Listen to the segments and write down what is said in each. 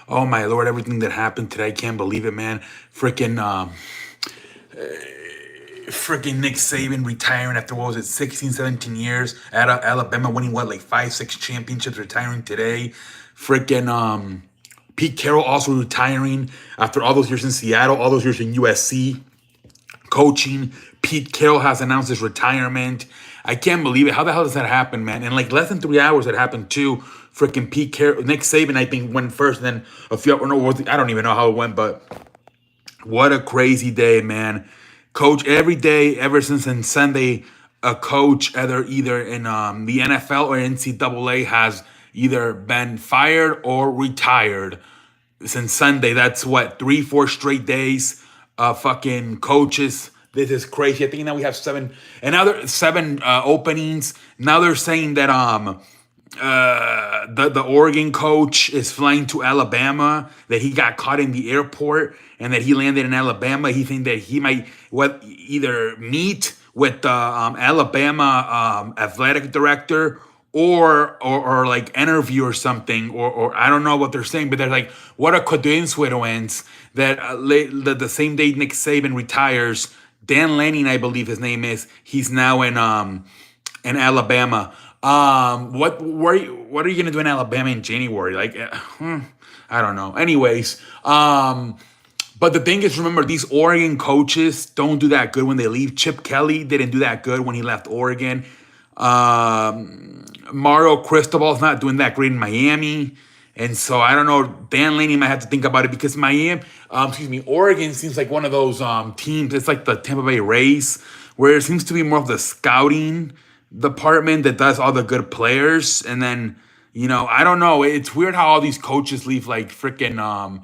Oh my lord, everything that happened today, I can't believe it, man. Freaking Nick Saban retiring after, what was it, 16, 17 years at Alabama, winning what, like 5, 6 championships, retiring today. Freaking Pete Carroll also retiring after all those years in Seattle, all those years in USC coaching. Pete Carroll has announced his retirement. I can't believe it. How the hell does that happen, man? In like less than 3 hours, it happened too. Freaking Pete Carroll, Nick Saban, I think, went first, and then a few. Or no, I don't even know how it went, but what a crazy day, man. Coach, every day ever since in Sunday, a coach either in the NFL or NCAA has either been fired or retired since Sunday. That's what, 3, 4 straight days of fucking coaches. This is crazy. I think now we have seven, and now there seven openings. Now they're saying that the Oregon coach is flying to Alabama, that he got caught in the airport and that he landed in Alabama. He think that he might either meet with the Alabama athletic director or like interview or something, or I don't know what they're saying, but they're like, what a coincidence that the same day Nick Saban retires, Dan Lanning, I believe his name is, he's now in Alabama. What are you gonna do in Alabama in January? Like, I don't know. Anyways, but the thing is, remember, these Oregon coaches don't do that good when they leave. Chip Kelly didn't do that good when he left Oregon. Mario Cristobal's not doing that great in Miami. And so I don't know. Dan Laney might have to think about it because Oregon seems like one of those teams. It's like the Tampa Bay Rays, where it seems to be more of the scouting department that does all the good players. And then, I don't know. It's weird how all these coaches leave, like freaking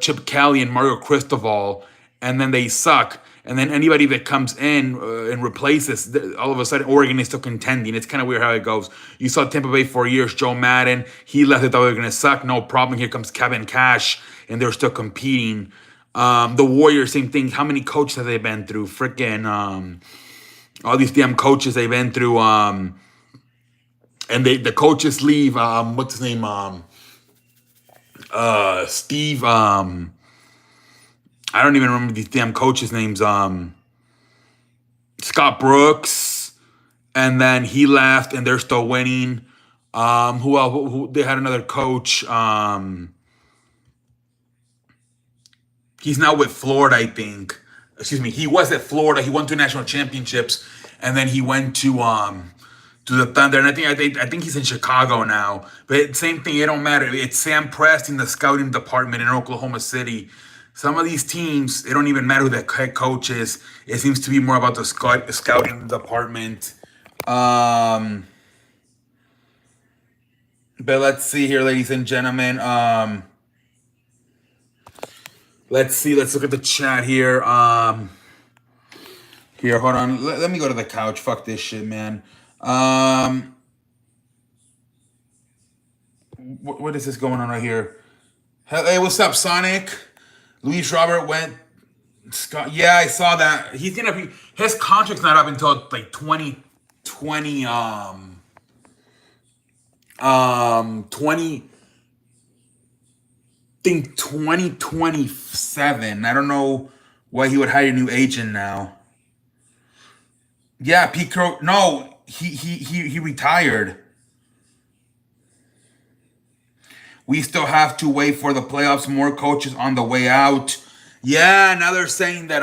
Chip Kelly and Mario Cristobal, and then they suck. And then anybody that comes in and replaces, all of a sudden Oregon is still contending. It's kind of weird how it goes. You saw Tampa Bay for years, Joe Madden. He left it, thought they were going to suck. No problem. Here comes Kevin Cash, and they're still competing. The Warriors, same thing. How many coaches have they been through? Freaking all these damn coaches they've been through. And the coaches leave. What's his name? Steve. I don't even remember these damn coaches' names. Scott Brooks, and then he left, and they're still winning. Who else? They had another coach. He's now with Florida, I think. Excuse me. He was at Florida. He won 2 national championships, and then he went to the Thunder. And I think he's in Chicago now. But same thing. It don't matter. It's Sam Preston, the scouting department in Oklahoma City. Some of these teams, it don't even matter who the head coach is. It seems to be more about the scouting department. But let's see here, ladies and gentlemen. Let's see. Let's look at the chat here. Here, hold on. Let me go to the couch. Fuck this shit, man. What is this going on right here? Hey, what's up, Sonic? Luis Robert went. Scott, yeah, I saw that. He's gonna be. His contract's not up until like 2020. 20. Think 2027. I don't know why he would hire a new agent now. Yeah, Pete Carroll. No, he retired. We still have to wait for the playoffs. More coaches on the way out. Yeah, now they're saying that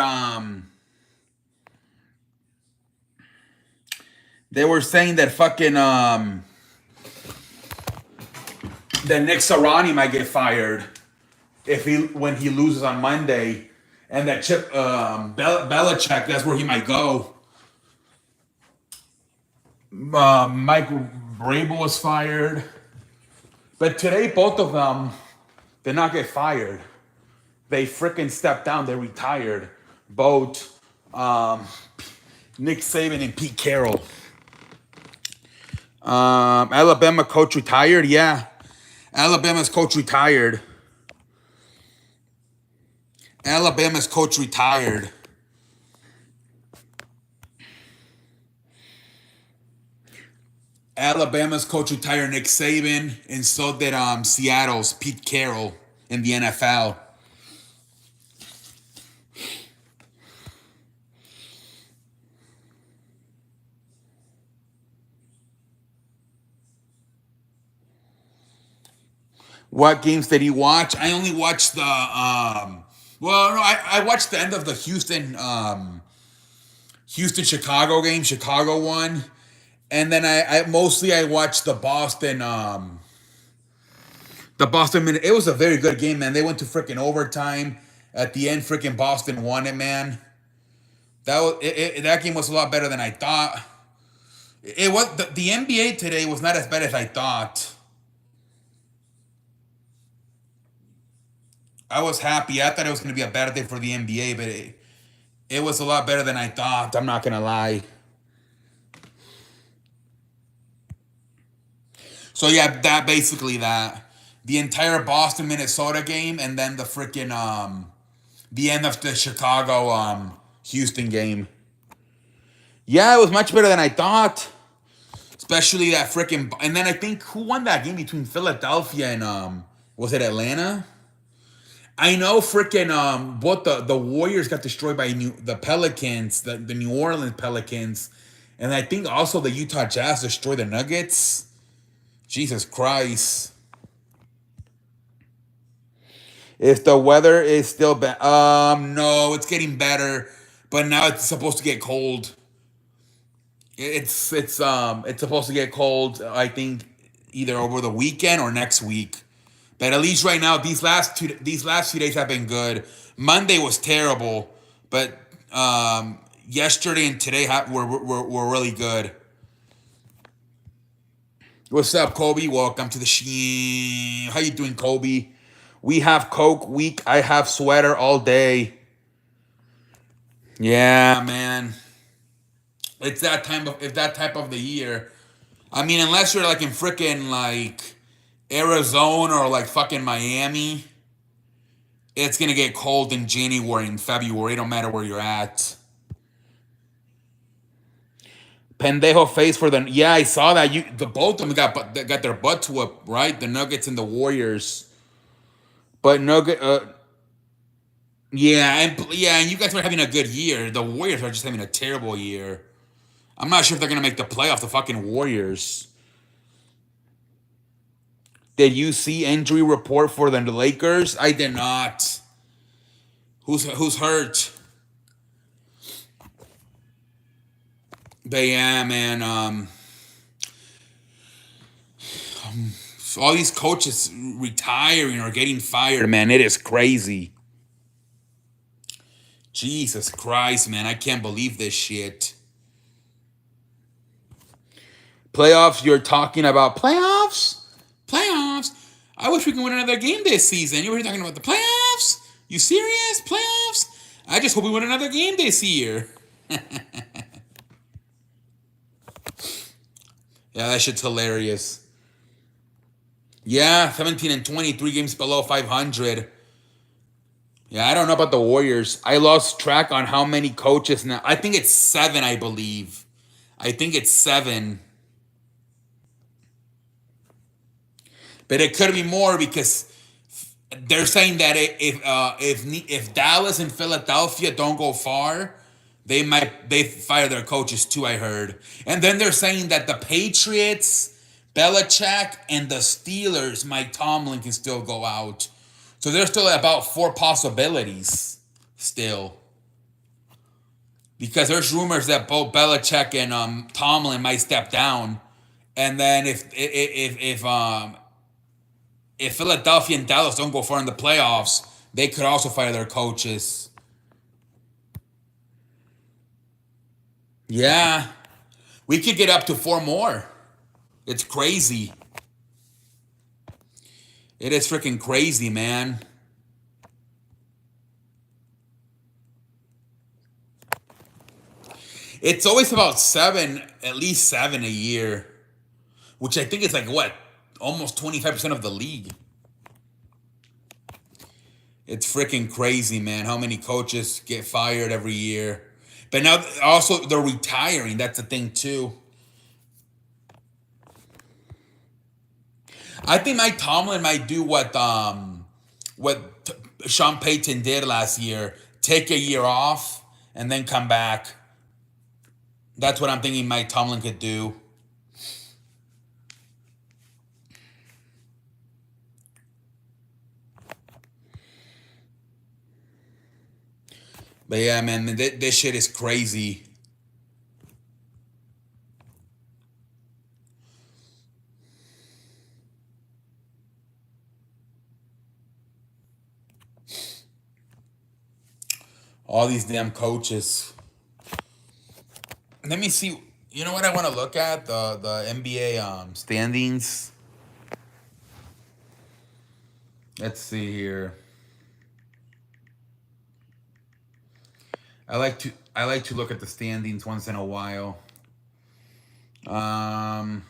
they were saying that fucking that Nick Sirianni might get fired if when he loses on Monday, and that Chip Belichick, that's where he might go. Mike Vrabel was fired, but today both of them did not get fired. They freaking stepped down. They retired. Both Nick Saban and Pete Carroll. Alabama coach retired. Yeah, Alabama's coach retired. Alabama's coach retired. Alabama's coach retired Nick Saban, and so did Seattle's Pete Carroll in the NFL. What games did he watch? I only watched the well, no, I watched the end of the Houston Chicago game. Chicago won. And then I mostly I watched the Boston minute. It was a very good game, man. They went to freaking overtime. At the end, freaking Boston won it, man. That game was a lot better than I thought. It was the NBA today was not as bad as I thought. I was happy. I thought it was going to be a bad day for the NBA, but it was a lot better than I thought. I'm not gonna lie. So yeah, that basically that the entire Boston Minnesota game, and then the end of the Chicago Houston game. Yeah, it was much better than I thought. Especially that freaking, and then I think who won that game between Philadelphia and was it Atlanta? I know freaking what the Warriors got destroyed by the Pelicans, the New Orleans Pelicans, and I think also the Utah Jazz destroyed the Nuggets. Jesus Christ. If the weather is still bad, no, it's getting better, but now it's supposed to get cold. It's supposed to get cold. I think either over the weekend or next week. But at least right now, these last few days have been good. Monday was terrible, but yesterday and today were really good. What's up, Kobe? Welcome to the Sheen. How you doing, Kobe? We have Coke week. I have sweater all day. Yeah, man. It's that type of the year. I mean, unless you're like in freaking like Arizona or like fucking Miami, it's gonna get cold in January and February. It don't matter where you're at. Pendejo face for the yeah, I saw that. The both of them got their butts whooped, right? The Nuggets and the Warriors. But and you guys were having a good year. The Warriors are just having a terrible year. I'm not sure if they're gonna make the playoff. The fucking Warriors. Did you see injury report for the Lakers? I did not. Who's hurt? But yeah, man. So all these coaches retiring or getting fired, man. It is crazy. Jesus Christ, man. I can't believe this shit. Playoffs? You're talking about playoffs? Playoffs? I wish we could win another game this season. You were talking about the playoffs? You serious? Playoffs? I just hope we win another game this year. Yeah, that shit's hilarious. Yeah, 17 and 23 games below 500. Yeah, I don't know about the Warriors. I lost track on how many coaches now. I think it's 7, I believe. I think it's 7. But it could be more because they're saying that if Dallas and Philadelphia don't go far, they fire their coaches too, I heard. And then they're saying that the Patriots, Belichick, and the Steelers, Mike Tomlin can still go out. So there's still about 4 possibilities still. Because there's rumors that both Belichick and Tomlin might step down. And then if Philadelphia and Dallas don't go far in the playoffs, they could also fire their coaches. Yeah. We could get up to 4 more. It's crazy. It is freaking crazy, man. It's always about 7, at least 7 a year. Which I think is like, what? Almost 25% of the league. It's freaking crazy, man. How many coaches get fired every year. But now also they're retiring. That's the thing too. I think Mike Tomlin might do what Sean Payton did last year. Take a year off and then come back. That's what I'm thinking Mike Tomlin could do. But yeah, man, this shit is crazy. All these damn coaches. Let me see. You know what I want to look at? The NBA standings. Let's see here. I like to look at the standings once in a while. Um,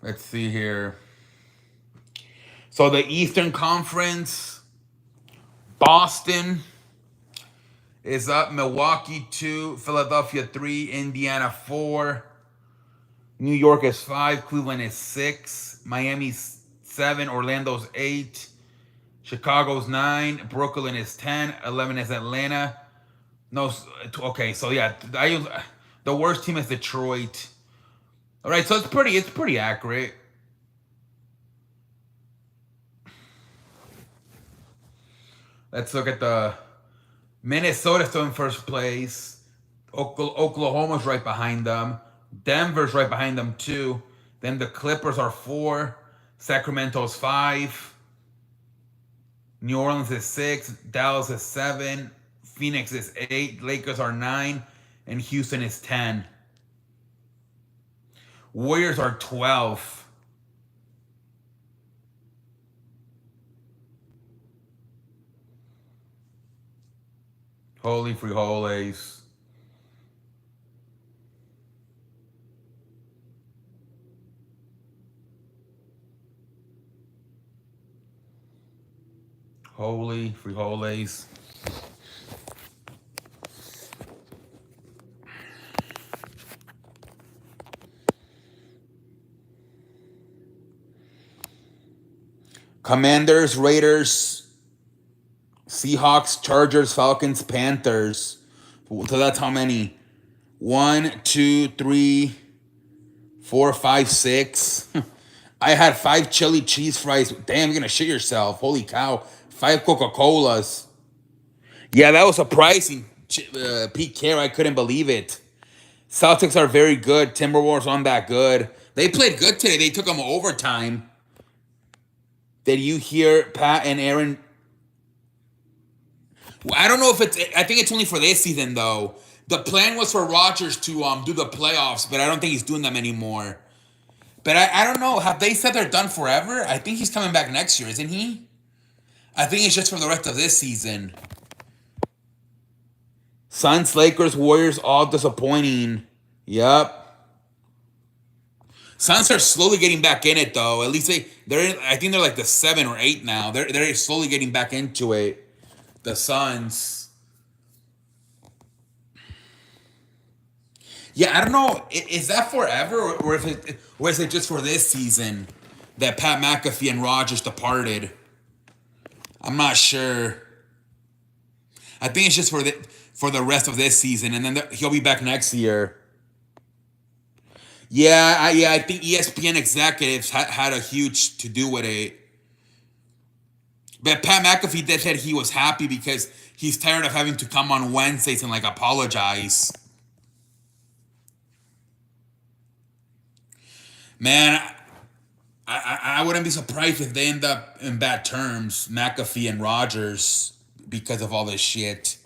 let's see here. So the Eastern Conference, Boston is up, Milwaukee 2, Philadelphia 3, Indiana 4, New York is 5, Cleveland is 6, Miami's 7, Orlando's 8, Chicago's 9, Brooklyn is 10, 11 is Atlanta. No, okay, so yeah, the worst team is Detroit. All right, so it's pretty accurate. Let's look at the Minnesota still in first place. Oklahoma's right behind them. Denver's right behind them too. Then the Clippers are 4. Sacramento's 5. New Orleans is 6. Dallas is 7. Phoenix is 8. Lakers are 9. And Houston is 10. Warriors are 12. Holy frijoles. Holy frijoles. Commanders, Raiders, Seahawks, Chargers, Falcons, Panthers. So that's how many? 1, 2, 3, 4, 5, 6. I had 5 chili cheese fries. Damn, you're gonna shit yourself. Holy cow. 5 Coca-Colas. Yeah, that was surprising. Pete Carroll, I couldn't believe it. Celtics are very good. Timberwolves aren't that good. They played good today. They took them overtime. Did you hear Pat and Aaron? Well, I don't know if it's. I think it's only for this season though. The plan was for Rodgers to do the playoffs, but I don't think he's doing them anymore. But I don't know. Have they said they're done forever? I think he's coming back next year, isn't he? I think it's just for the rest of this season. Suns, Lakers, Warriors, all disappointing. Yep. Suns are slowly getting back in it though. At least they're. I think they're like the 7 or 8 now. They're slowly getting back into it. The Suns. Yeah, I don't know. Is that forever, or is it just for this season that Pat McAfee and Rodgers departed? I'm not sure. I think it's just for the rest of this season, and then he'll be back next year. Yeah, I think ESPN executives had a huge to do with it. But Pat McAfee did said he was happy because he's tired of having to come on Wednesdays and like apologize. Man, I wouldn't be surprised if they end up in bad terms, McAfee and Rodgers, because of all this shit.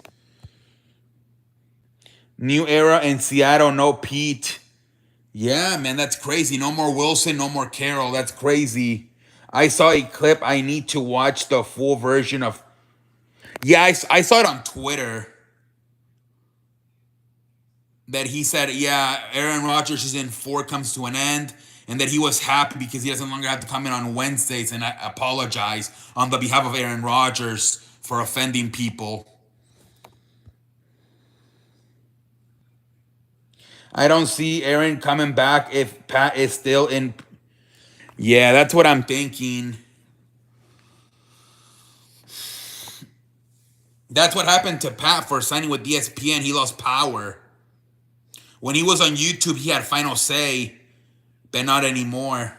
New era in Seattle, no Pete. Yeah, man, that's crazy. No more Wilson, no more Carroll. That's crazy. I saw a clip. I need to watch the full version of. Yeah, I saw it on Twitter that he said, yeah, Aaron Rodgers' season 4 comes to an end, and that he was happy because he doesn't longer have to come in on Wednesdays and apologize on the behalf of Aaron Rodgers for offending people. I don't see Aaron coming back if Pat is still in. Yeah, that's what I'm thinking. That's what happened to Pat for signing with ESPN. He lost power. When he was on YouTube, he had final say, but not anymore.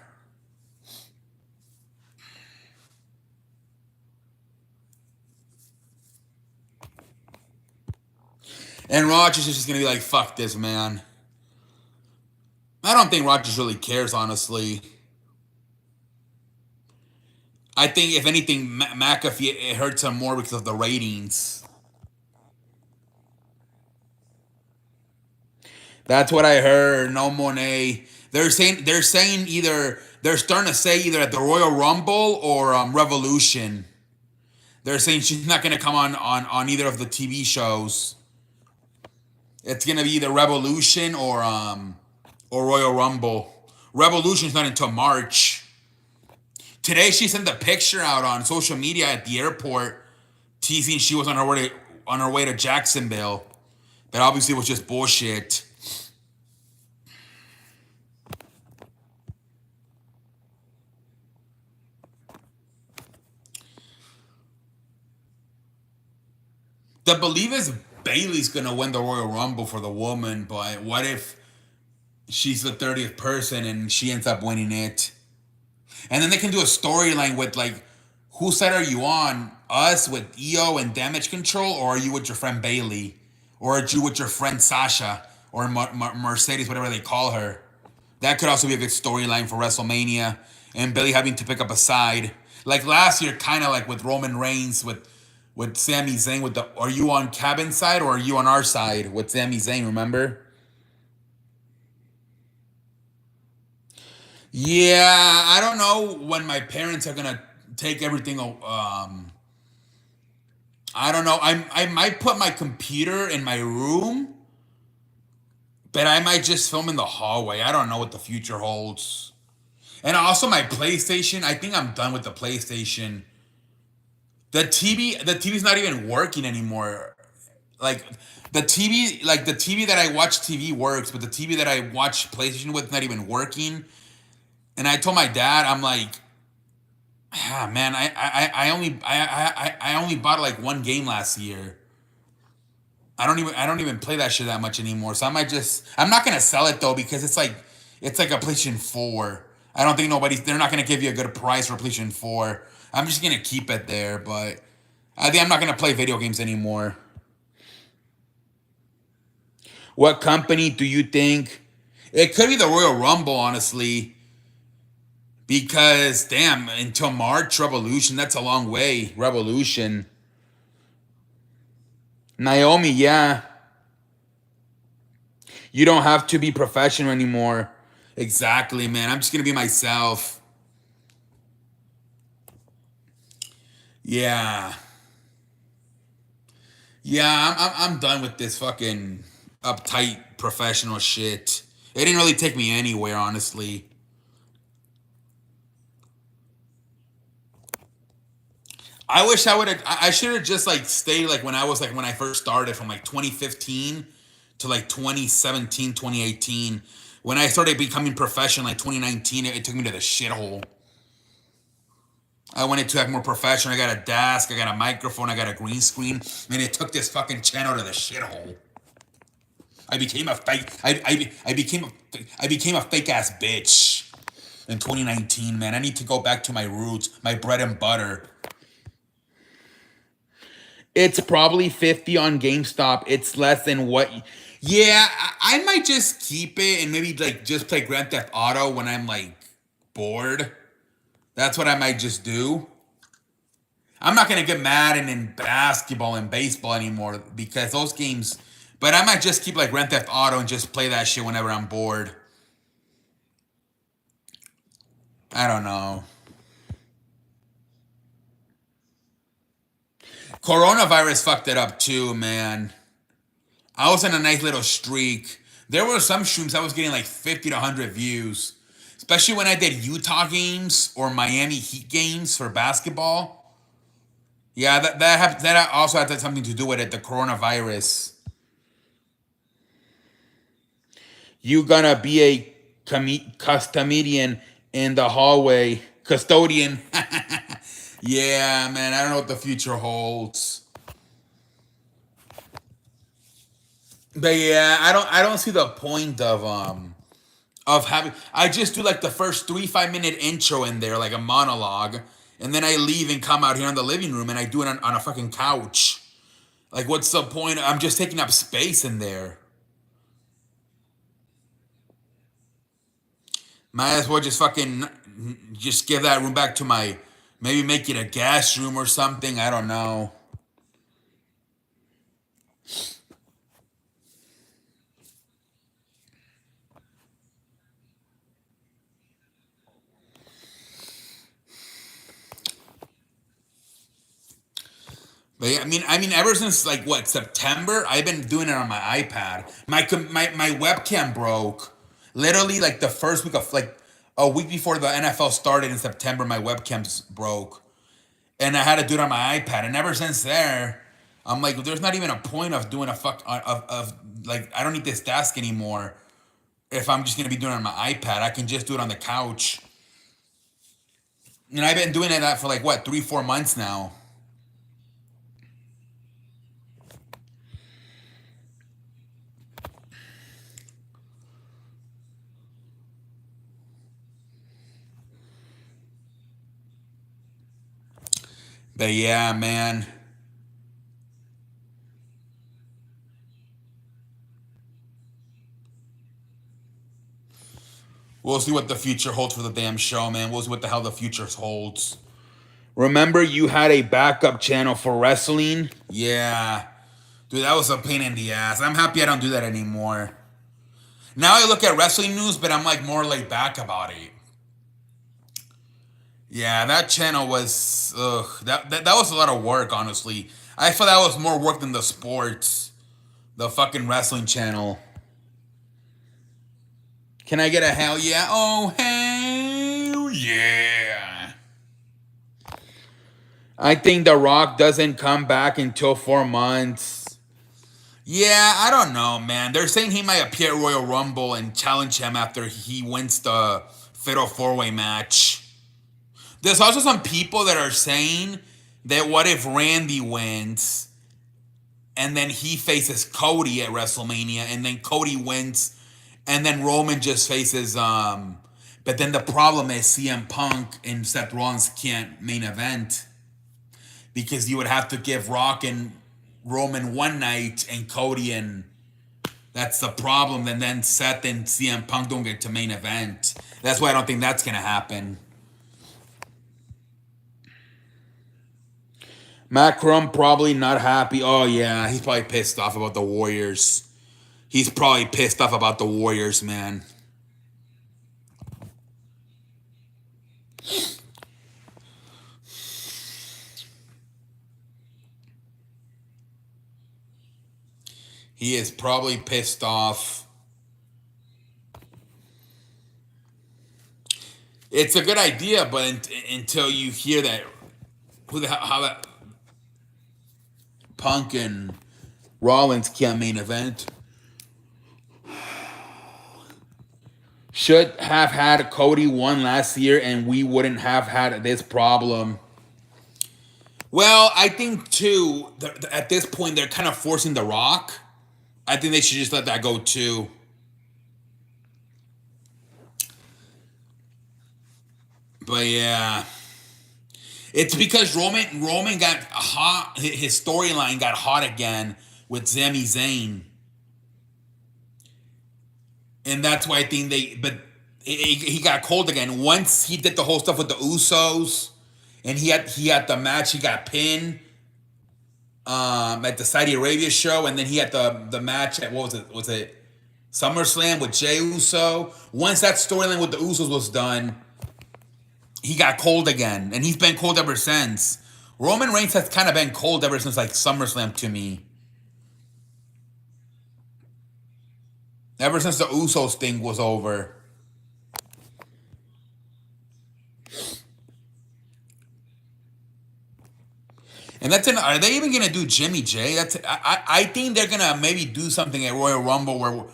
And Rogers is just gonna be like, "Fuck this, man." I don't think Rogers really cares, honestly. I think if anything, McAfee it hurts him more because of the ratings. That's what I heard. No Monet. They're saying either they're starting to say either at the Royal Rumble or Revolution. They're saying she's not going to come on either of the TV shows. It's going to be either Revolution or Royal Rumble. Revolution's not until March. Today she sent a picture out on social media at the airport, teasing she was on her way to Jacksonville, but obviously it was just bullshit. The belief is Bailey's gonna win the Royal Rumble for the woman, but what if she's the 30th person and she ends up winning it? And then they can do a storyline with like, whose side are you on? Us with EO and Damage Control, or are you with your friend Bailey, or are you with your friend Sasha or Mercedes, whatever they call her? That could also be a good storyline for WrestleMania, and Bailey having to pick up a side, like last year, kind of like with Roman Reigns with Sami Zayn. With the are you on Cabin side or are you on our side with Sami Zayn? Remember? Yeah, I don't know when my parents are gonna take everything. I don't know. I might put my computer in my room, but I might just film in the hallway. I don't know what the future holds. And also my PlayStation. I think I'm done with the PlayStation. The TV's not even working anymore. Like the TV that I watch TV works, but the TV that I watch PlayStation with not even working. And I told my dad, I'm like, ah, man, I only bought like one game last year. I don't even play that shit that much anymore. So I might just I'm not gonna sell it though because it's like a PlayStation 4. I don't think they're not gonna give you a good price for a PlayStation 4. I'm just gonna keep it there, but I think I'm not gonna play video games anymore. What company do you think? It could be the Royal Rumble, honestly, because damn, until March Revolution, that's a long way. Revolution. Naomi, yeah. You don't have to be professional anymore. Exactly, man. I'm just gonna be myself. Yeah. Yeah, I'm done with this fucking uptight professional shit. It didn't really take me anywhere, honestly. I wish I would have. I should have just like stayed like when I first started from like 2015 to like 2017, 2018. When I started becoming professional like 2019, it took me to the shithole. I wanted to act more professional. I got a desk, I got a microphone, I got a green screen, and it took this fucking channel to the shithole. I became a fake. I became a fake ass bitch in 2019. Man, I need to go back to my roots, my bread and butter. It's probably 50 on GameStop. It's less than what. Yeah, I might just keep it and maybe like just play Grand Theft Auto when I'm like bored. That's what I might just do. I'm not gonna get mad in basketball and baseball anymore because those games. But I might just keep like Grand Theft Auto and just play that shit whenever I'm bored. I don't know. Coronavirus fucked it up too, man. I was in a nice little streak. There were some streams I was getting like 50 to 100 views, especially when I did Utah games or Miami Heat games for basketball. Yeah, that also had something to do with it. The coronavirus. You gonna be a custodian in the hallway. Custodian. Yeah, man. I don't know what the future holds. But yeah, I don't see the point of having. I just do like the first 3 5 minute intro in there, like a monologue, and then I leave and come out here in the living room and I do it on a fucking couch. Like, what's the point? I'm just taking up space in there. Might as well just fucking just give that room back to my. Maybe make it a guest room or something. I don't know. But yeah, I mean, ever since like what September, I've been doing it on my iPad. My webcam broke. Literally, like the first week of like a week before the NFL started in September, my webcam broke, and I had to do it on my iPad. And ever since there, I'm like, there's not even a point of doing a fuck of like I don't need this desk anymore. If I'm just gonna be doing it on my iPad, I can just do it on the couch. And I've been doing that for like what 3 4 months now. But yeah, man. We'll see what the future holds for the damn show, man. We'll see what the hell the future holds. Remember, you had a backup channel for wrestling? Yeah. Dude, that was a pain in the ass. I'm happy I don't do that anymore. Now I look at wrestling news, but I'm like more laid back about it. Yeah, that channel was that was a lot of work, honestly. I feel that was more work than the sports. The fucking wrestling channel. Can I get a hell yeah? Oh hell yeah. I think The Rock doesn't come back until 4 months. Yeah, I don't know, man. They're saying he might appear at Royal Rumble and challenge him after he wins the Fatal 4-Way match. There's also some people that are saying that what if Randy wins and then he faces Cody at WrestleMania and then Cody wins and then Roman just faces but then the problem is CM Punk and Seth Rollins can't main event because you would have to give Rock and Roman one night and Cody and that's the problem. And then Seth and CM Punk don't get to main event. That's why I don't think that's gonna happen. Macron probably not happy. Oh yeah, he's probably pissed off about the Warriors. He's probably pissed off about the Warriors, man. He is probably pissed off. It's a good idea, but until you hear that, how that Punk and Rollins can't main event. Should have had Cody won last year and we wouldn't have had this problem. Well, I think too, at this point, they're kind of forcing The Rock. I think they should just let that go too. But yeah. It's because Roman got hot. His storyline got hot again with Sami Zayn, and that's why I think they. But he got cold again once he did the whole stuff with the Usos, and he had the match. He got pinned at the Saudi Arabia show, and then he had the match at what was it? Was it SummerSlam with Jey Uso? Once that storyline with the Usos was done, he got cold again, and he's been cold ever since. Roman Reigns has kind of been cold ever since like SummerSlam to me. Ever since the Usos thing was over. And that's are they even gonna do Jimmy J? I think they're gonna maybe do something at Royal Rumble where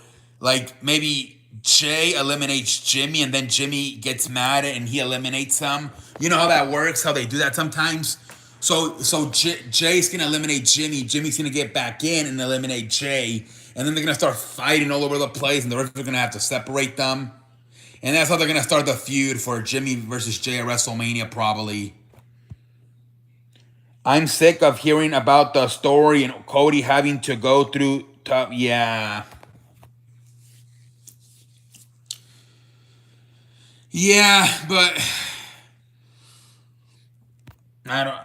like maybe Jay eliminates Jimmy, and then Jimmy gets mad and he eliminates him. You know how that works? How they do that sometimes. So Jay's gonna eliminate Jimmy. Jimmy's gonna get back in and eliminate Jay, and then they're gonna start fighting all over the place, and the refs are gonna have to separate them. And that's how they're gonna start the feud for Jimmy versus Jay at WrestleMania, probably. I'm sick of hearing about the story and Cody having to go through tough. Yeah. Yeah, but I don't.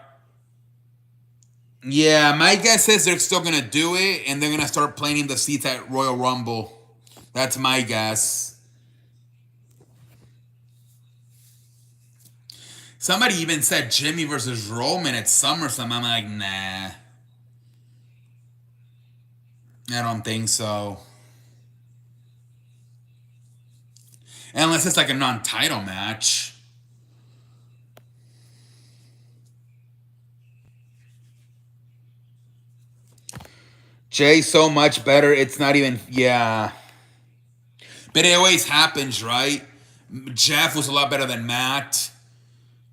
Yeah, my guess is they're still gonna do it, and they're gonna start planting the seats at Royal Rumble. That's my guess. Somebody even said Jimmy versus Roman at SummerSlam. I'm like, nah, I don't think so. Unless it's like a non-title match. Jay's so much better. It's not even. Yeah. But it always happens, right? Jeff was a lot better than Matt.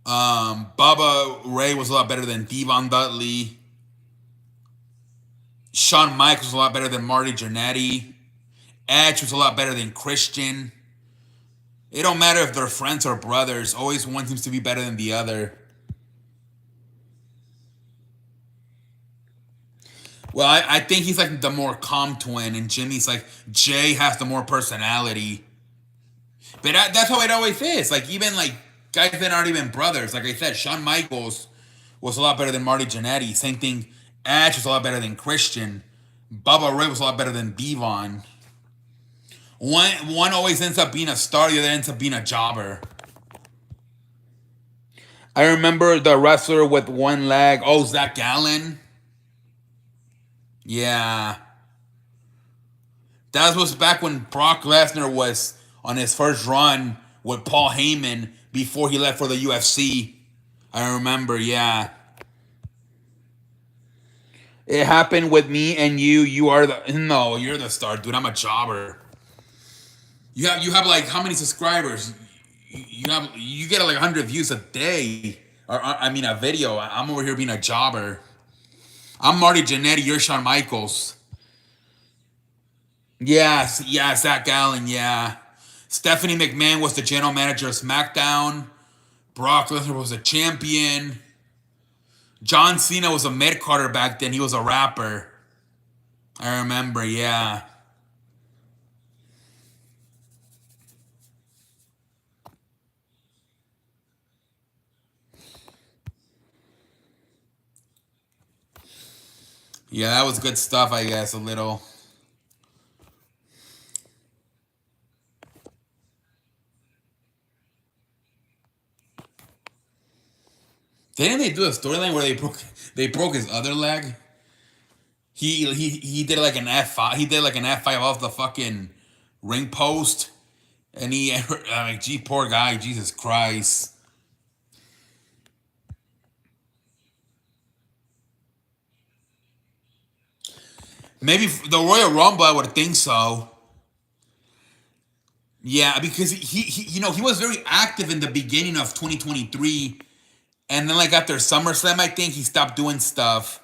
Bubba Ray was a lot better than Devon Dudley. Shawn Michaels was a lot better than Marty Jannetty. Edge was a lot better than Christian. It don't matter if they're friends or brothers. Always one seems to be better than the other. Well, I think he's like the more calm twin, and Jimmy's like, Jay has the more personality. But that's how it always is. Like, even like guys that aren't even brothers. Like I said, Shawn Michaels was a lot better than Marty Jannetty. Same thing, Edge was a lot better than Christian. Bubba Ray was a lot better than Devon. One always ends up being a star, the other ends up being a jobber. I remember the wrestler with one leg. Oh, Zach Gallen. Yeah. That was back when Brock Lesnar was on his first run with Paul Heyman before he left for the UFC. I remember, yeah. It happened with me and you. You are the no, you're the star, dude. I'm a jobber. You have like how many subscribers? You get like 100 views a day, or I mean a video. I'm over here being a jobber. I'm Marty Jannetty. You're Shawn Michaels. Yes, yeah, Zach Gallen. Yeah, Stephanie McMahon was the general manager of SmackDown. Brock Lesnar was a champion. John Cena was a mid carder back then. He was a rapper. I remember. Yeah. Yeah, that was good stuff, I guess, a little. Didn't they do a storyline where they broke his other leg? He did like an F5. He did like an F5 off the fucking ring post. And he I mean, gee, poor guy, Jesus Christ. Maybe the Royal Rumble, I would think so. Yeah, because he was very active in the beginning of 2023, and then like after SummerSlam, I think he stopped doing stuff.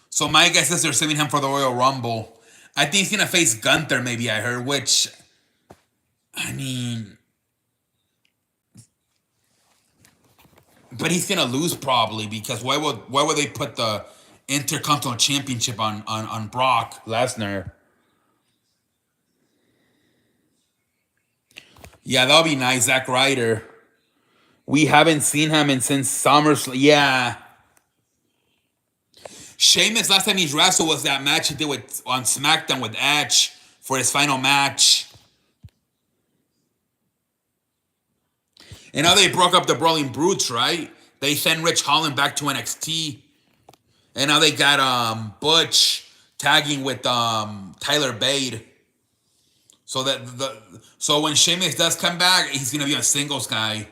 So my guess is they're saving him for the Royal Rumble. I think he's gonna face Gunther, maybe I heard. Which, I mean, but he's gonna lose probably because why would they put the Intercontinental Championship on Brock Lesnar? Yeah, that'll be nice, Zack Ryder. We haven't seen him in since SummerSlam. Yeah, Sheamus last time he's wrestled was that match he did with on SmackDown with Edge for his final match. And now they broke up the Brawling Brutes, right? They sent Rich Holland back to NXT, and now they got Butch tagging with Tyler Bate. So when Sheamus does come back, he's gonna be a singles guy.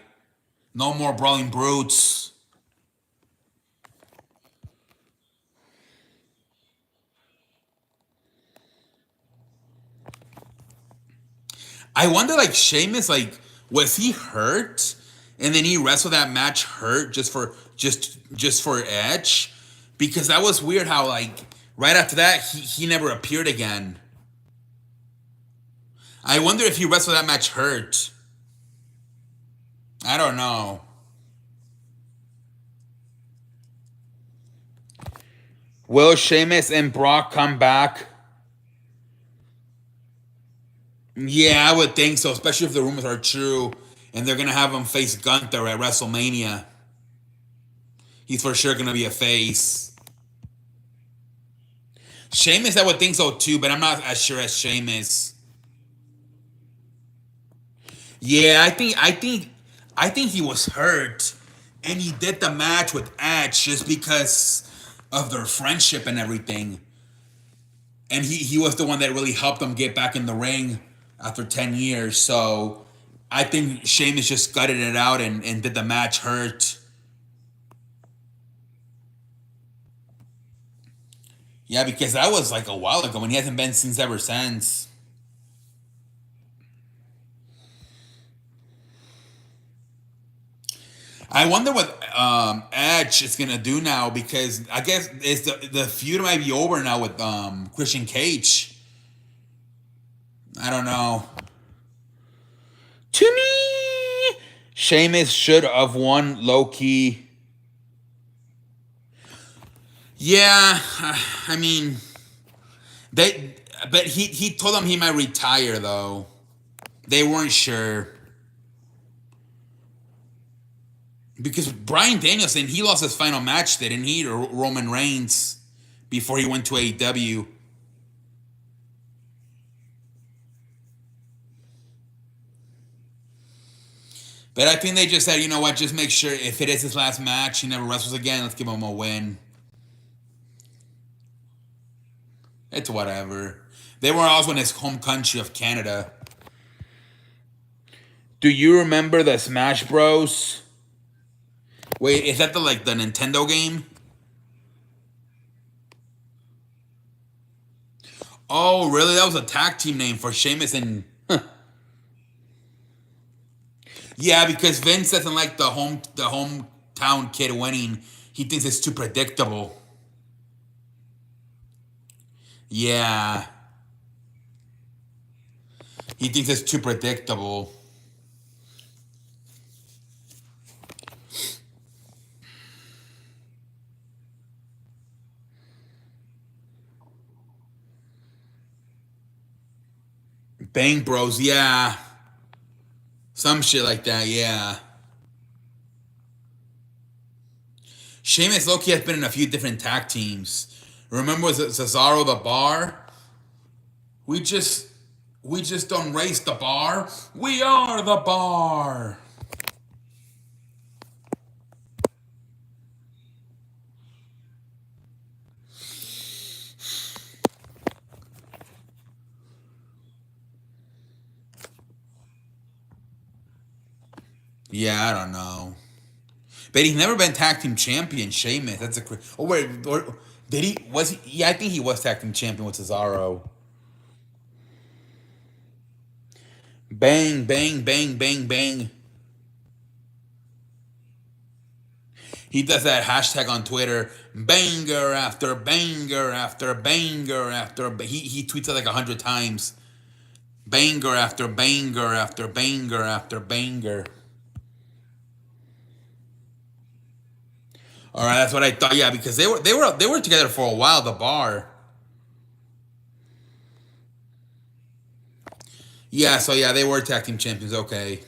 No more Brawling Brutes. I wonder, like, Sheamus, like, was he hurt, and then he wrestled that match hurt just for Edge, because that was weird. How, like, right after that he never appeared again. I wonder if he wrestled that match hurt. I don't know. Will Sheamus and Brock come back? Yeah, I would think so, especially if the rumors are true, and they're gonna have him face Gunther at WrestleMania. He's for sure gonna be a face. Sheamus, I would think so too, but I'm not as sure as Sheamus. Yeah, I think he was hurt, and he did the match with Edge just because of their friendship and everything. And he was the one that really helped them get back in the ring after 10 years. So I think Sheamus just gutted it out and did the match hurt. Yeah, because that was like a while ago, and he hasn't been since ever since. I wonder what Edge is gonna do now, because I guess the feud might be over now with Christian Cage. I don't know. To me, Sheamus should have won low key. Yeah, I mean, they, but he told them he might retire though. They weren't sure, because Bryan Danielson, he lost his final match, didn't he, to Roman Reigns before he went to AEW. But I think they just said, you know what, just make sure if it is his last match, he never wrestles again. Let's give him a win. It's whatever. They were also in his home country of Canada. Do you remember the Smash Bros? Wait, is that the Nintendo game? Oh, really? That was a tag team name for Sheamus and. Yeah, because Vince doesn't like the hometown kid winning. He thinks it's too predictable. Yeah, he thinks it's too predictable. Bang Bros, yeah. Some shit like that, yeah. Sheamus Loki has been in a few different tag teams. Remember Cesaro the Bar? We just we just don't raise the bar. We are the bar. Yeah, I don't know. But he's never been tag team champion, Sheamus. That's a oh wait, or did he? Was he? Yeah, I think he was tag team champion with Cesaro. Bang, bang, bang, bang, bang. He does that hashtag on Twitter, banger after banger after banger after. He tweets it like 100 times. Banger after banger after banger after banger. All right, that's what I thought. Yeah, because they were together for a while. The bar. Yeah, so yeah, they were tag team champions. Okay.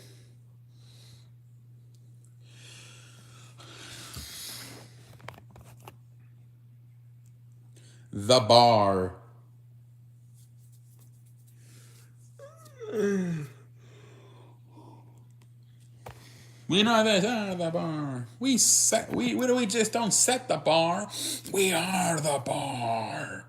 The bar. We know this are the bar. We just don't set the bar. We are the bar.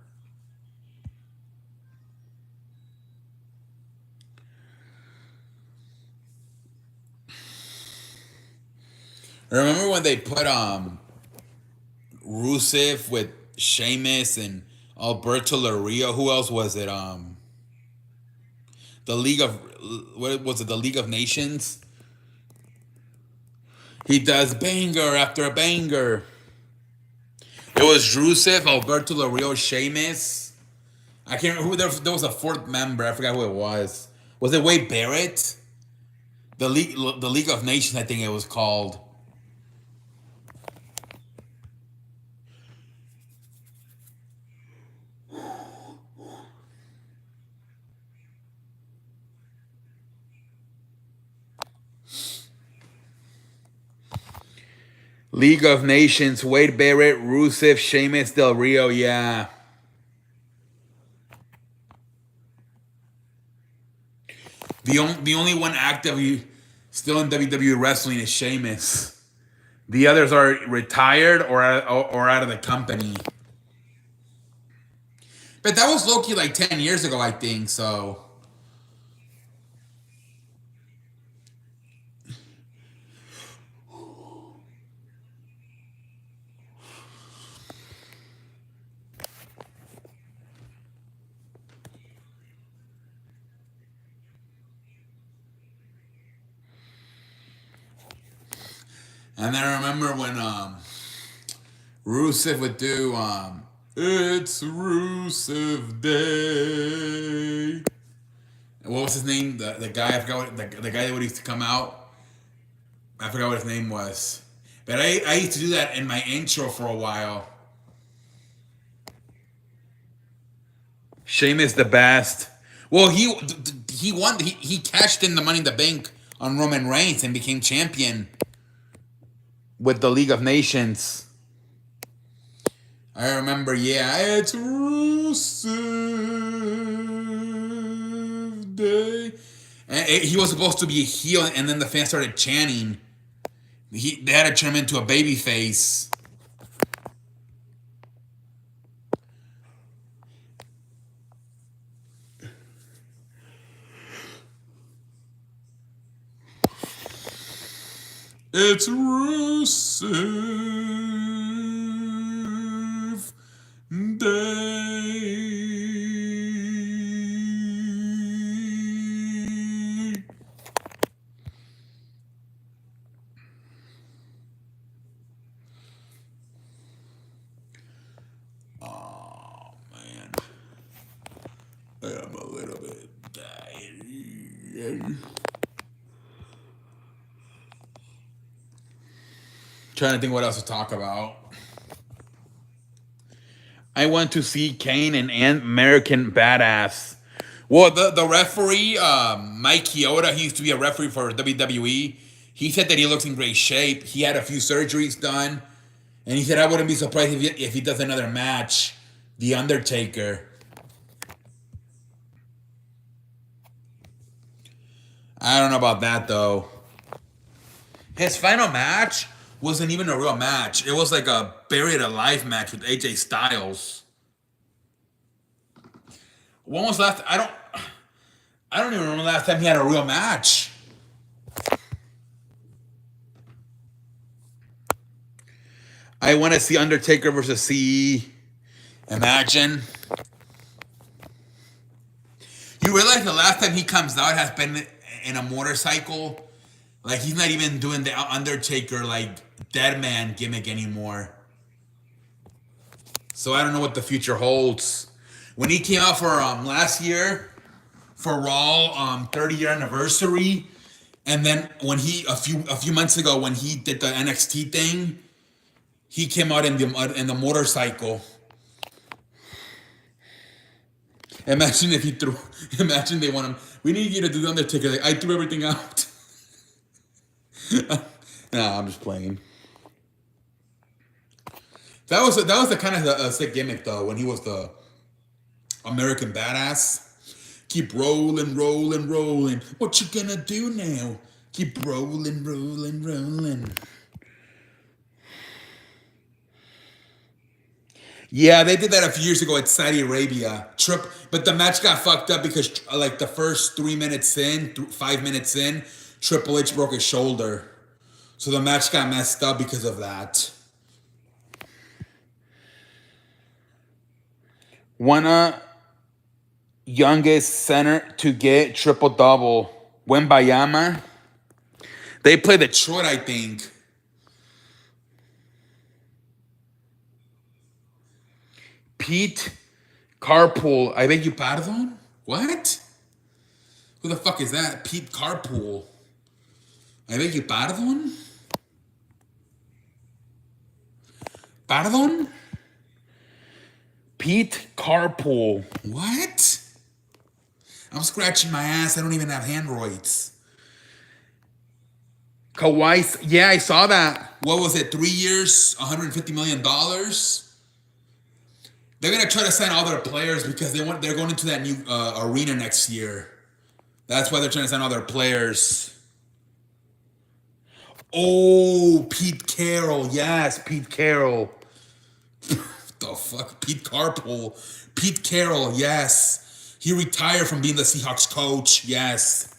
Remember when they put Rusev with Sheamus and Alberto Del Rio? Who else was it? The League of what was it? The League of Nations. He does banger after a banger. It was Rusev, Alberto Del Rio, Sheamus. I can't remember who there was a fourth member. I forgot who it was. Was it Wade Barrett? The League of Nations, I think it was called. League of Nations, Wade Barrett, Rusev, Sheamus, Del Rio, yeah. The only one active still in WWE wrestling is Sheamus. The others are retired or out of the company. But that was Loki like 10 years ago, I think, so. And I remember when Rusev would do It's Rusev Day. What was his name? The guy I forgot what, the guy that would used to come out. I forgot what his name was. But I used to do that in my intro for a while. Sheamus the best. Well, he won. He cashed in the Money in the Bank on Roman Reigns and became champion with the League of Nations. I remember, yeah, it's Rusev Day. And he was supposed to be a heel, and then the fans started chanting. They had to turn him into a baby face. It's Rusev Day. Oh man, I'm a little bit tired. Trying to think what else to talk about. I went to see Kane and American Badass. Well, the referee, Mike Chioda, he used to be a referee for WWE. He said that he looks in great shape. He had a few surgeries done. And he said, I wouldn't be surprised if he does another match. The Undertaker. I don't know about that, though. His final match wasn't even a real match. It was like a buried alive match with AJ Styles. When was last? I don't even remember the last time he had a real match. I want to see Undertaker versus CE. Imagine. You realize the last time he comes out has been in a motorcycle? Like, he's not even doing the Undertaker, like, dead man gimmick anymore. So I don't know what the future holds. When he came out for last year, for Raw 30-year anniversary, and then when he a few months ago when he did the NXT thing, he came out in the motorcycle. Imagine if he threw. Imagine they want him. We need you to do the Undertaker. Like, I threw everything out. Nah, I'm just playing. That was the kind of a sick gimmick though when he was the American Badass. Keep rolling, rolling, rolling. What you gonna do now? Keep rolling, rolling, rolling. Yeah, they did that a few years ago at Saudi Arabia. But the match got fucked up because like the first 3 minutes in, 5 minutes in, Triple H broke his shoulder. So the match got messed up because of that. Wanna youngest center to get triple double. Wembayama. They play Detroit, I think. Pete Carpool. I beg you pardon? What? Who the fuck is that? Pete Carpool. I beg you pardon? Pardon? Pete Carpool. What? I'm scratching my ass. I don't even have handroids. Kawhi. Yeah, I saw that. What was it? 3 years, $150 million? They're gonna try to sign all their players because they're going into that new arena next year. That's why they're trying to sign all their players. Oh, Pete Carroll. Yes, Pete Carroll. The fuck? Pete Carpool. Pete Carroll, yes. He retired from being the Seahawks coach. Yes.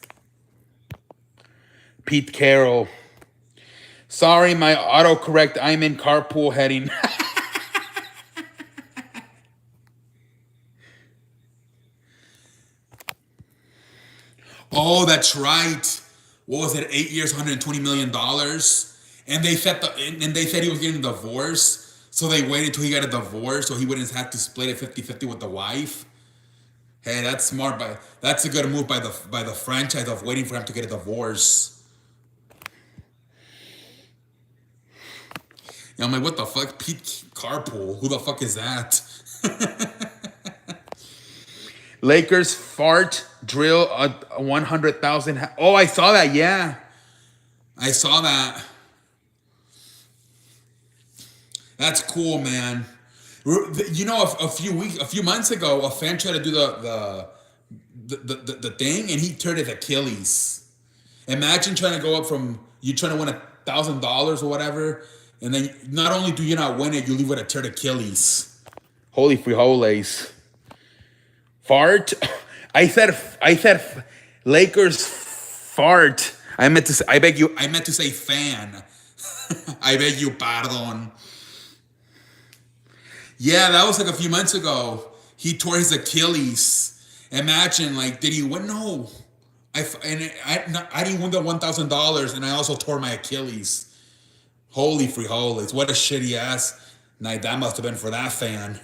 Pete Carroll. Sorry, my autocorrect. I'm in carpool heading. Oh, that's right. What was it? 8 years, $120 million. And they said he was getting a divorce. So they waited until he got a divorce so he wouldn't have to split it 50-50 with the wife. Hey, that's smart. That's a good move by the franchise of waiting for him to get a divorce. Yeah, I'm like, what the fuck? Pete Carpool. Who the fuck is that? Lakers fart drill 100,000. Oh, I saw that. Yeah, I saw that. That's cool, man. You know, a few months ago, a fan tried to do the thing, and he turned his Achilles. Imagine trying to go up from you trying to win $1,000 or whatever, and then not only do you not win it, you leave with a teared Achilles. Holy frijoles. Fart. I said Lakers fart. I meant to say fan. I beg you pardon. Yeah, that was like a few months ago. He tore his Achilles. Imagine, like, did he win? No. I didn't win the $1,000, and I also tore my Achilles. Holy frijoles. What a shitty ass night that must have been for that fan.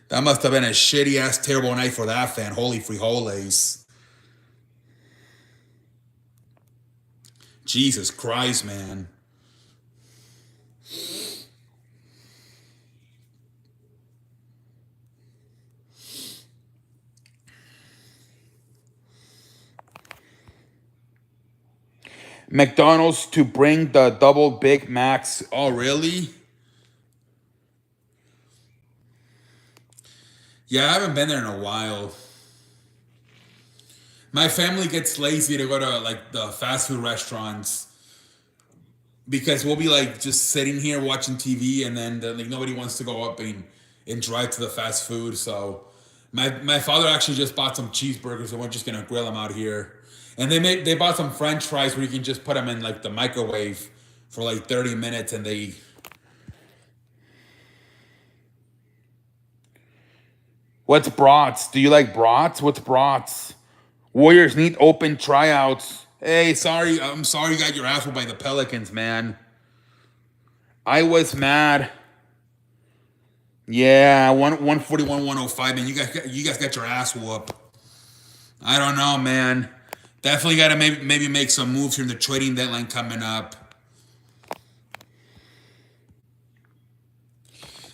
That must have been a shitty ass, terrible night for that fan. Holy frijoles. Jesus Christ, man. McDonald's to bring the double Big Macs. Oh, really? Yeah, I haven't been there in a while. My family gets lazy to go to like the fast food restaurants because we'll be like just sitting here watching TV, and then like nobody wants to go up and drive to the fast food. So my father actually just bought some cheeseburgers, and we're just gonna grill them out here. And they bought some French fries where you can just put them in like the microwave for like 30 minutes, and they. What's brats? Do you like brats? What's brats? Warriors need open tryouts. Hey, I'm sorry you got your ass whooped by the Pelicans, man. I was mad. Yeah, 141, 105, man. You guys got your ass whooped. I don't know, man. Definitely got to maybe make some moves here in the trading deadline coming up.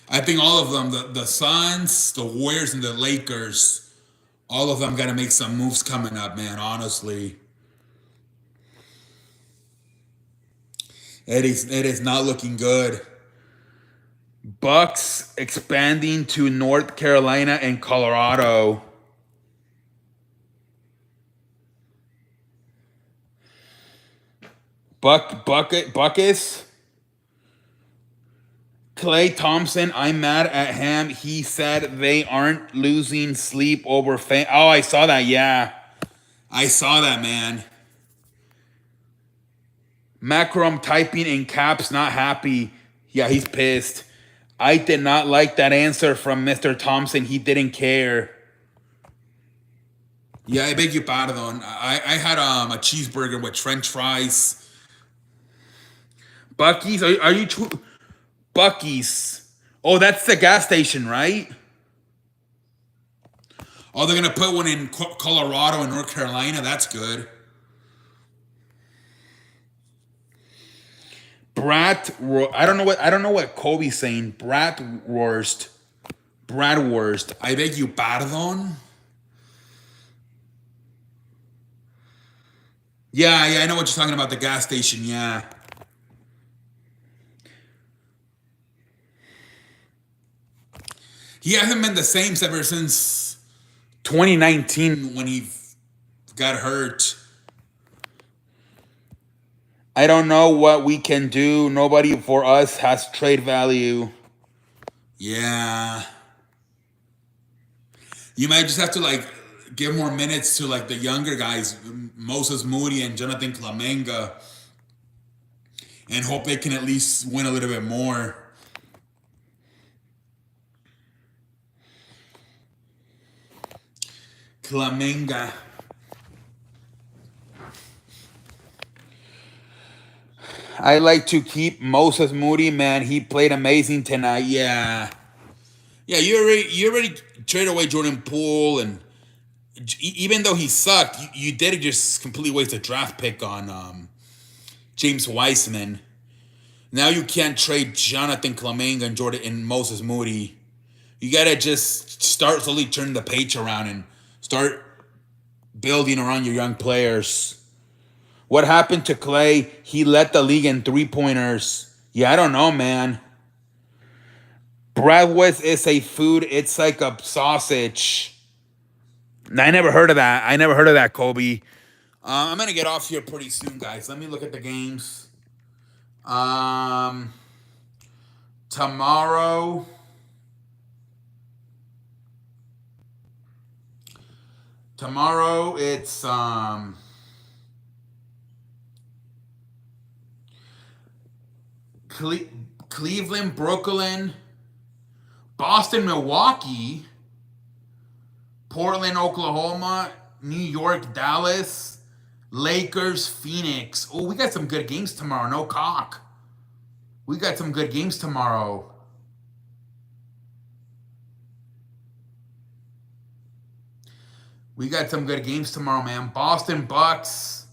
I think all of them, the Suns, the Warriors, and the Lakers, all of them got to make some moves coming up, man, honestly. It is not looking good. Bucks expanding to North Carolina and Colorado. Buckets. Klay Thompson, I'm mad at him. He said they aren't losing sleep over fan. Oh, I saw that. Yeah, I saw that, man. Macron typing in caps, not happy. Yeah, he's pissed. I did not like that answer from Mr. Thompson. He didn't care. Yeah, I beg your pardon. I had a cheeseburger with French fries. Bucky's? Are you true? Bucky's. Oh, that's the gas station, right? Oh, they're gonna put one in Colorado and North Carolina. That's good. I don't know what Kobe's saying. Bratwurst. Bratwurst. I beg you pardon. Yeah, I know what you're talking about. The gas station. Yeah. He hasn't been the same ever since 2019 when he got hurt. I don't know what we can do. Nobody for us has trade value. Yeah. You might just have to like give more minutes to like the younger guys, Moses Moody and Jonathan Klamenga, and hope they can at least win a little bit more. Klamenga. I like to keep Moses Moody, man. He played amazing tonight. Yeah. Yeah, you already traded away Jordan Poole, and even though he sucked, you did just completely waste a draft pick on James Wiseman. Now you can't trade Jonathan Klamenga and Jordan and Moses Moody. You gotta just start slowly turning the page around and start building around your young players. What happened to Clay? He led the league in 3-pointers. Yeah, I don't know, man. Bratwurst is a food. It's like a sausage. I never heard of that. I never heard of that, Kobe. I'm gonna get off here pretty soon, guys. Let me look at the games. Um, tomorrow. Tomorrow it's Cleveland, Brooklyn, Boston, Milwaukee, Portland, Oklahoma, New York, Dallas, Lakers, Phoenix. Oh, we got some good games tomorrow. No cock. We got some good games tomorrow. We got some good games tomorrow, man. Boston Bucks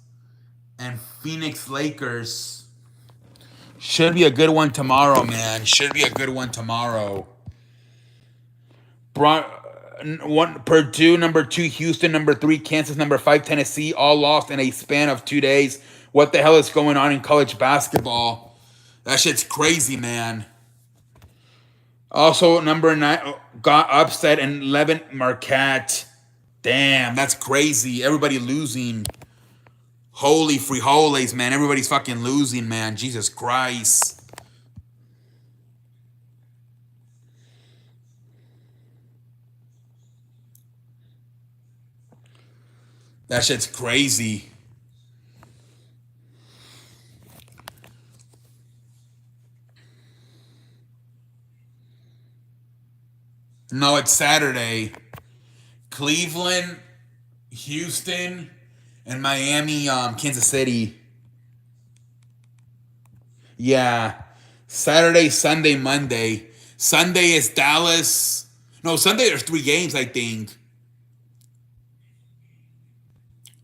and Phoenix Lakers. Should be a good one tomorrow, man. Should be a good one tomorrow. Purdue, number 2, Houston, number 3, Kansas, number 5, Tennessee, all lost in a span of 2 days. What the hell is going on in college basketball? That shit's crazy, man. Also, number 9 got upset in 11, Marquette. Damn, that's crazy. Everybody losing. Holy frijoles, man. Everybody's fucking losing, man. Jesus Christ. That shit's crazy. No, it's Saturday. Cleveland, Houston, and Miami, Kansas City. Yeah. Saturday, Sunday, Monday. Sunday is Dallas. No, Sunday there's 3 games, I think.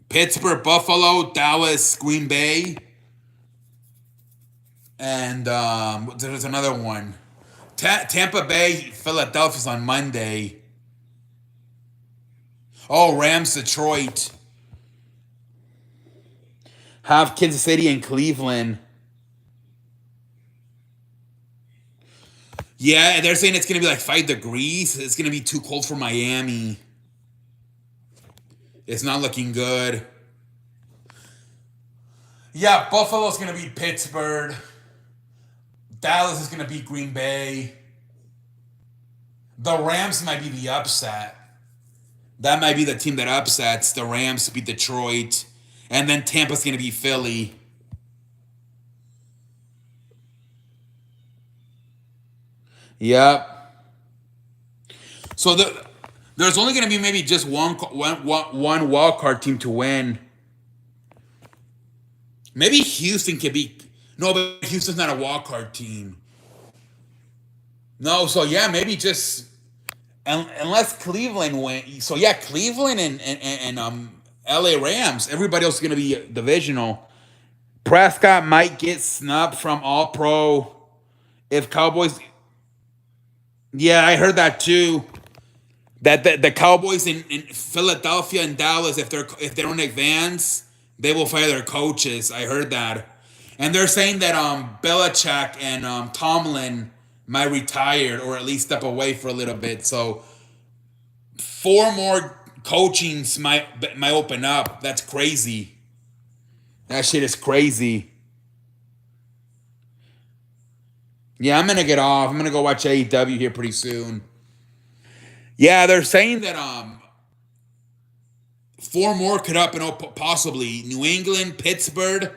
Pittsburgh, Buffalo, Dallas, Green Bay. And there's another one. Tampa Bay, Philadelphia's on Monday. Oh, Rams, Detroit. Have Kansas City and Cleveland. Yeah, they're saying it's going to be like 5 degrees. It's going to be too cold for Miami. It's not looking good. Yeah, Buffalo's going to beat Pittsburgh. Dallas is going to beat Green Bay. The Rams might be the upset. That might be the team that upsets. The Rams beat Detroit. And then Tampa's going to beat Philly. Yep. So there's only going to be maybe just one wild card team to win. Maybe Houston could be. No, but Houston's not a wild card team. No, so yeah, maybe just unless Cleveland win. So yeah, Cleveland and LA Rams. Everybody else is going to be divisional. Prescott might get snubbed from All Pro if Cowboys. Yeah, I heard that too. That the Cowboys in Philadelphia and Dallas, if they don't advance, they will fire their coaches. I heard that, and they're saying that Belichick and Tomlin might retire or at least step away for a little bit. So four more coachings might open up. That's crazy. That shit is crazy. Yeah, I'm gonna get off. I'm gonna go watch AEW here pretty soon. Yeah, they're saying that four more could happen, possibly New England, Pittsburgh,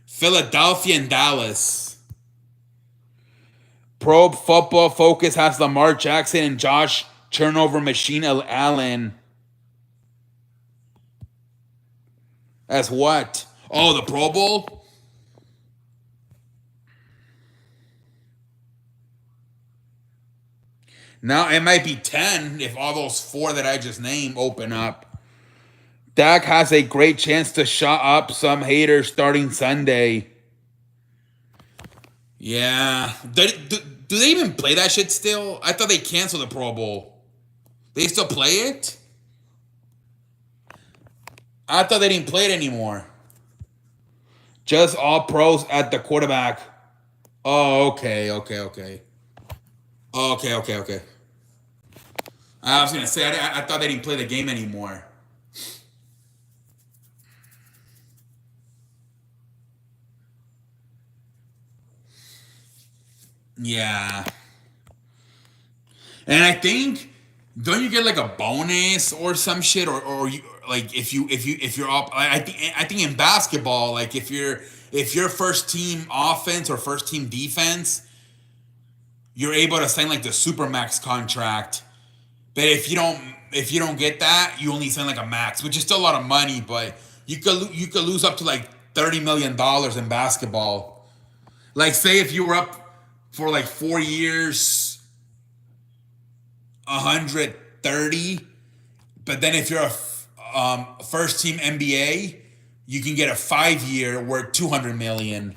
Philadelphia, and Dallas. Pro Football Focus has Lamar Jackson and Josh Turnover Machine Allen. As what? Oh, the Pro Bowl? Now it might be 10 if all those four that I just named open up. Dak has a great chance to shut up some haters starting Sunday. Yeah. Do they even play that shit still? I thought they canceled the Pro Bowl. They still play it? I thought they didn't play it anymore. Just all pros at the quarterback. Oh, okay. Okay. I was going to say, I thought they didn't play the game anymore. Yeah. And I think, don't you get like a bonus or some shit, or you, like if you're up? I think in basketball, like if you're first team offense or first team defense, you're able to sign like the supermax contract. But if you don't get that, you only sign like a max, which is still a lot of money. But you could lose up to like $30 million in basketball. Like say if you were up for like 4 years, 130. But then if you're a first team NBA, you can get a 5 year worth 200 million.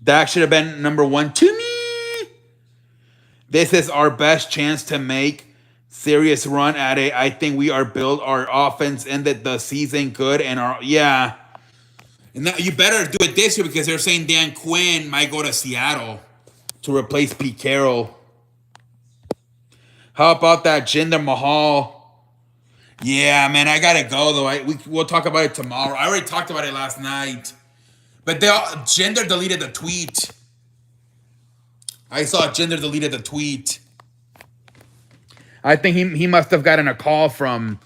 That should have been number one to me. This is our best chance to make serious run at it. I think we are built. Our offense ended the season good, and yeah. And now you better do it this year because they're saying Dan Quinn might go to Seattle to replace Pete Carroll. How about that Jinder Mahal? Yeah, man, I gotta go though. We'll talk about it tomorrow. I already talked about it last night, but Jinder deleted the tweet. I saw Jinder deleted the tweet. I think he must have gotten a call from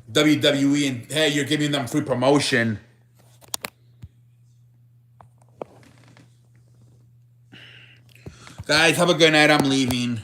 WWE and hey, you're giving them free promotion. Guys, have a good night. I'm leaving.